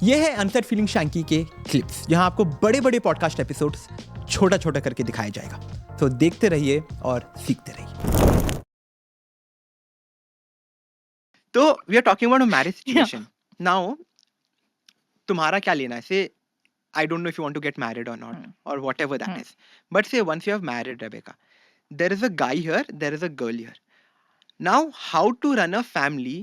ये है unset feeling Shanky के क्लिप्स, जहां आपको बड़े बड़े पॉडकास्ट एपिसोड्स छोटा छोटा करके दिखाया जाएगा। तो देखते रहिए और सीखते रहिए। तो we are talking about a marriage situation now. तुम्हारा क्या लेना है? से I don't know if you want to get married or not, or whatever that is. But say once you have married, Rebecca, there is a guy here, there is a girl here. Now, how to run a family?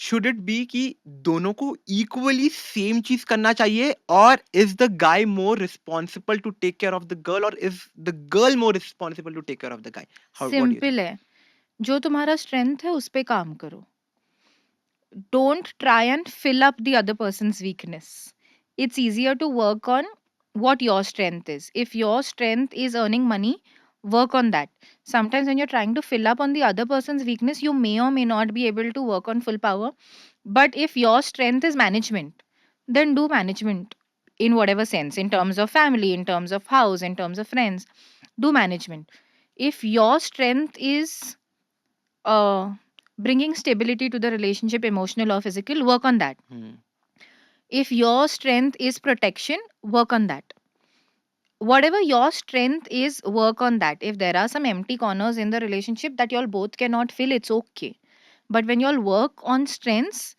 Should it be कि दोनों को equally same चीज करना चाहिए, or is the guy more responsible to take care of the girl, or is the girl more responsible to take care of the guy? What do you think? Simple है, जो तुम्हारा strength है उस पे काम करो. Don't try and fill up the other person's weakness. It's easier to work on what your strength is. If your strength is earning money, work on that. Sometimes when you're trying to fill up on the other person's weakness, you may or may not be able to work on full power. But if your strength is management, then do management in whatever sense, in terms of family, in terms of house, in terms of friends. Do management. If your strength is bringing stability to the relationship, emotional or physical, work on that. If your strength is protection, work on that. Whatever your strength is, work on that. If there are some empty corners in the relationship that y'all both cannot fill, it's okay. But when y'all work on strengths,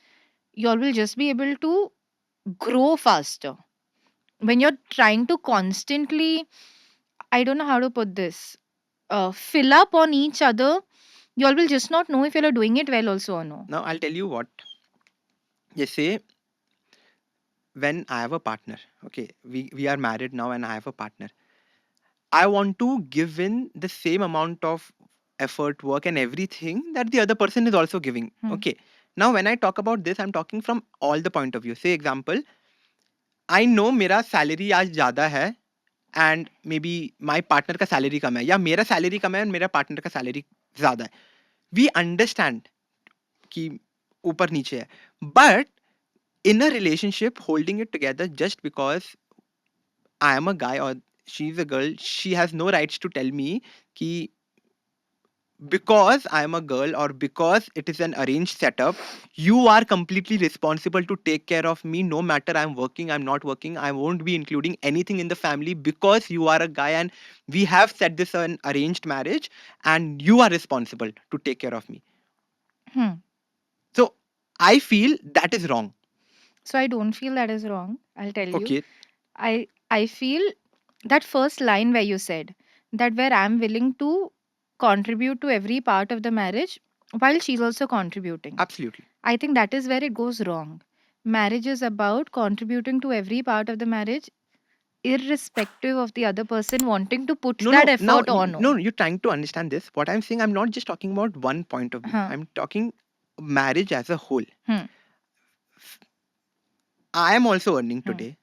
y'all will just be able to grow faster. When you're trying to constantly, I don't know how to put this, fill up on each other, y'all will just not know if y'all are doing it well also or no. Now I'll tell you what. Just say when I have a partner, okay, we are married now and I have a partner. I want to give in the same amount of effort, work, and everything that the other person is also giving. Okay. Now, when I talk about this, I'm talking from all the point of view. Say, example, I know मेरा salary आज ज़्यादा है and maybe my partner का salary कम है, या मेरा salary कम है और मेरा partner का salary ज़्यादा है. We understand कि ऊपर नीचे है. But in a relationship, holding it together just because I am a guy or she's a girl, she has no rights to tell me कि because I am a girl or because it is an arranged setup, you are completely responsible to take care of me no matter I'm working, I'm not working. I won't be including anything in the family because you are a guy and we have set this an arranged marriage and you are responsible to take care of me. So I feel that is wrong. So I don't feel that is wrong. I'll tell you. Okay. I feel that first line where you said that where I'm willing to contribute to every part of the marriage while she's also contributing. Absolutely. I think that is where it goes wrong. Marriage is about contributing to every part of the marriage irrespective of the other person wanting to put that effort on. No, you're trying to understand this. What I'm saying, I'm not just talking about one point of view. I'm talking marriage as a whole. I am also earning today.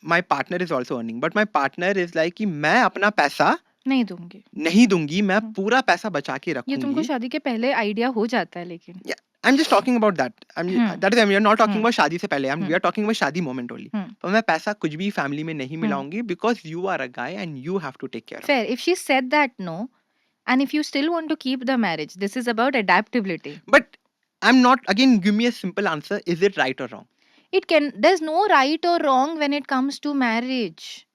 My partner is also earning, but my partner is like कि मैं अपना पैसा नहीं दूंगी, मैं पूरा पैसा बचा के रखूंगी. ये तुमको शादी के पहले आइडिया हो जाता है लेकिन. I'm just talking about that. That is, we are not talking about शादी से पहले. We are talking about शादी moment only. तो मैं पैसा कुछ भी family में नहीं मिलाऊंगी because you are a guy and you have to take care of. Fair. If she said that, no. And if you still want to keep the marriage, this is about adaptability. But I'm not, again, give me a simple answer. Is it right or wrong? There's no right or wrong when it comes to marriage.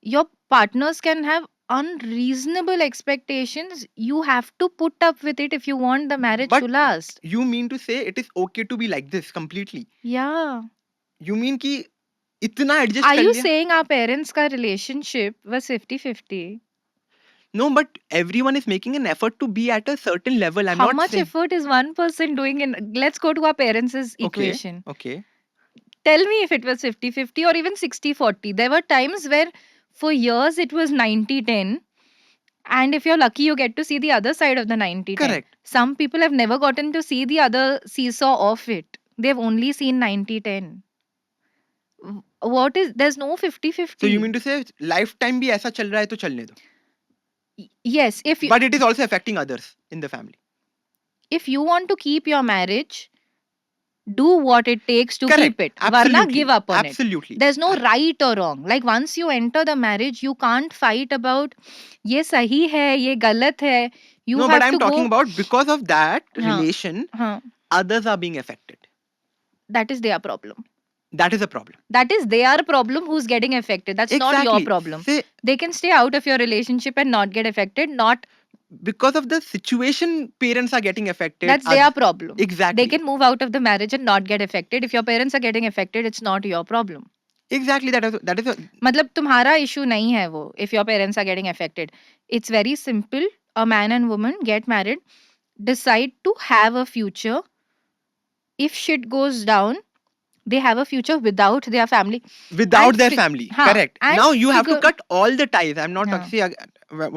Your partners can have unreasonable expectations. You have to put up with it if you want the marriage to last. You mean to say it is okay to be like this completely? Yeah. You mean कि इतना adjust Are कर you लिया? saying our parents' ka relationship was 50-50? No, but everyone is making an effort to be at a certain level. I'm How not much saying... effort is one person doing in... Let's go to our parents' equation. Okay. Tell me if it was 50-50 or even 60-40. There were times where for years it was 90-10. And if you're lucky, you get to see the other side of the 90-10. Correct. Some people have never gotten to see the other seesaw of it. They've only seen 90-10. There's no 50-50. So you mean to say lifetime भी ऐसा चल रहा है तो चलने दो? Yes. But it is also affecting others in the family. If you want to keep your marriage, do what it takes to Correct. keep it. Absolutely. Varna, give up on Absolutely. it. There's no right or wrong. Like once you enter the marriage, you can't fight about ye sahi hai, ye galat hai. No, but I'm talking about because of that relation, Haan. others are being affected. That is their problem. that is a problem. That is their problem who's getting affected. That's not your Exactly. problem. Say, They can stay out of your relationship and not get affected. Not because of the situation, parents are getting affected. that's their problem. Exactly. They can move out of the marriage and not get affected. If your parents are getting affected, it's not your problem. Exactly. That is a, मतलब तुम्हारा issue नहीं है वो. If your parents are getting affected, it's very simple. A man and woman get married, decide to have a future. If shit goes down, they have a future without their family. without And their fi- family. हाँ, Correct. and Now you have to figure- cut all the ties. I'm not हाँ. see,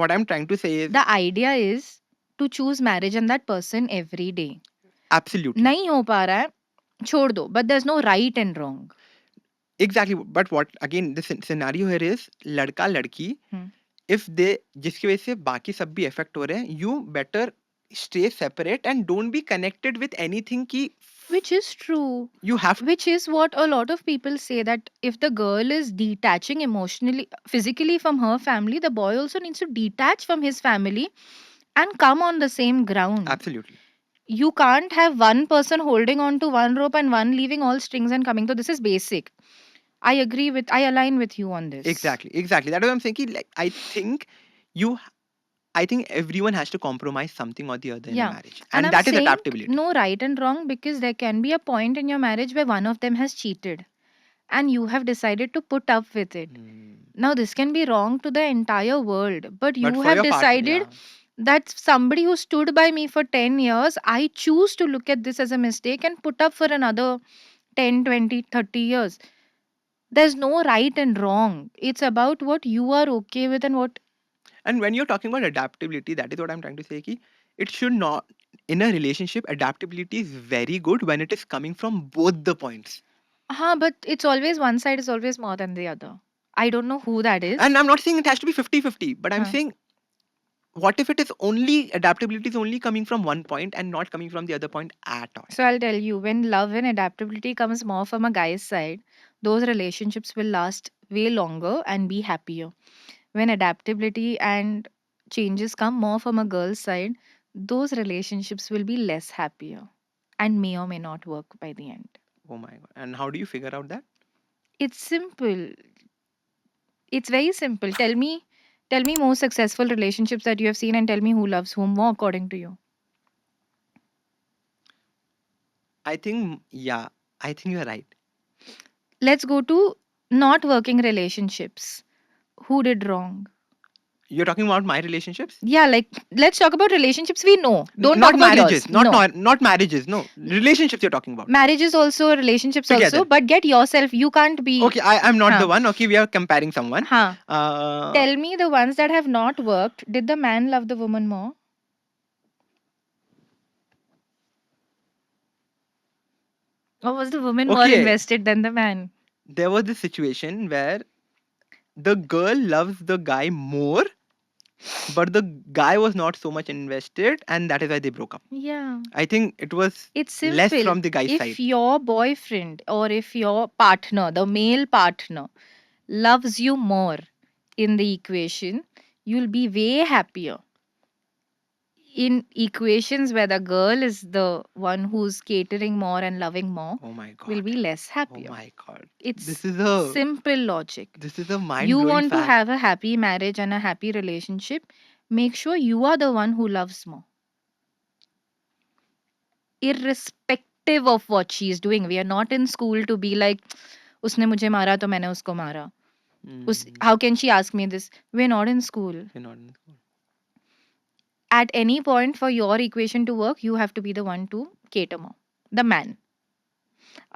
what I'm trying to say is The idea is to choose marriage and that person every day. absolutely. नहीं हो पा रहा है, छोड़ दो. But there's no right and wrong. Exactly. But what again the scenario here is लड़का लड़की Hmm. if they जिसकी वजह से बाकी सब भी affect हो रहे हैं, you better stay separate and don't be connected with anything की Which is true. you have Which is what a lot of people say, that if the girl is detaching emotionally, physically from her family, the boy also needs to detach from his family and come on the same ground. absolutely. You can't have one person holding on to one rope and one leaving all strings and coming. So this is basic. I align with you on this. Exactly. That's what I'm saying. Like I think everyone has to compromise something or the other in a Yeah. marriage, And and I'm that is saying adaptability. no right and wrong, because there can be a point in your marriage where one of them has cheated and you have decided to put up with it. Hmm. Now, this can be wrong to the entire world, but you But for have your partner, decided yeah. that somebody who stood by me for 10 years, I choose to look at this as a mistake and put up for another 10, 20, 30 years. There's no right and wrong. It's about what you are okay with and what. And when you're talking about adaptability, that is what I'm trying to say. Ki it should not, in a relationship, adaptability is very good when it is coming from both the points. But it's always one side is always more than the other. I don't know who that is. And I'm not saying it has to be 50-50, but I'm Huh. saying, what if it is only adaptability is only coming from one point and not coming from the other point at all? So I'll tell you, when love and adaptability comes more from a guy's side, those relationships will last way longer and be happier. When adaptability and changes come more from a girl's side, those relationships will be less happier and may or may not work by the end. Oh my god! And how do you figure out that? It's simple. It's very simple. Tell me most successful relationships that you have seen and tell me who loves whom more according to you. I think you're right. Let's go to not working relationships. Who did wrong? You're talking about my relationships. Yeah, like let's talk about relationships we know. Don't not talk about marriages. yours. No. Not marriages. No, relationships you're talking about. Marriages also, relationships also, Together. but get yourself. You can't be. Okay, I'm not Huh. the one. Okay, we are comparing someone. Huh. Uh, Tell me the ones that have not worked. Did the man love the woman more? Or was the woman more Okay. invested than the man? there was this situation where the girl loves the guy more, but the guy was not so much invested, and that is why they broke up. Yeah. I think it was It's simple. less from the guy's If side. your boyfriend or if your partner, the male partner, loves you more in the equation, you'll be way happier. In equations where the girl is the one who's catering more and loving more, Oh my god. will be less Oh happier. my god. It's This is a simple logic. this is a mind You blowing want to fact. have a happy marriage and a happy relationship, make sure you are the one who loves more. Irrespective of what she is doing. We are not in school to be like, उसने मुझे मारा तो मैंने उसको मारा. How can she ask me this? We're not in school. You're not in school. At any point for your equation to work, you have to be the one to cater more. The man.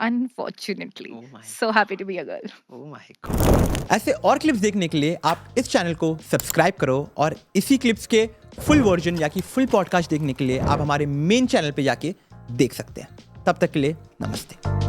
Unfortunately. Oh my So happy to be a girl. Oh my god. ऐसे और clips देखने के लिए आप इस channel को subscribe करो और इसी क्लिप्स के फुल वर्जन या कि फुल पॉडकास्ट देखने के लिए आप हमारे मेन चैनल पे जाके देख सकते हैं। तब तक के लिए नमस्ते।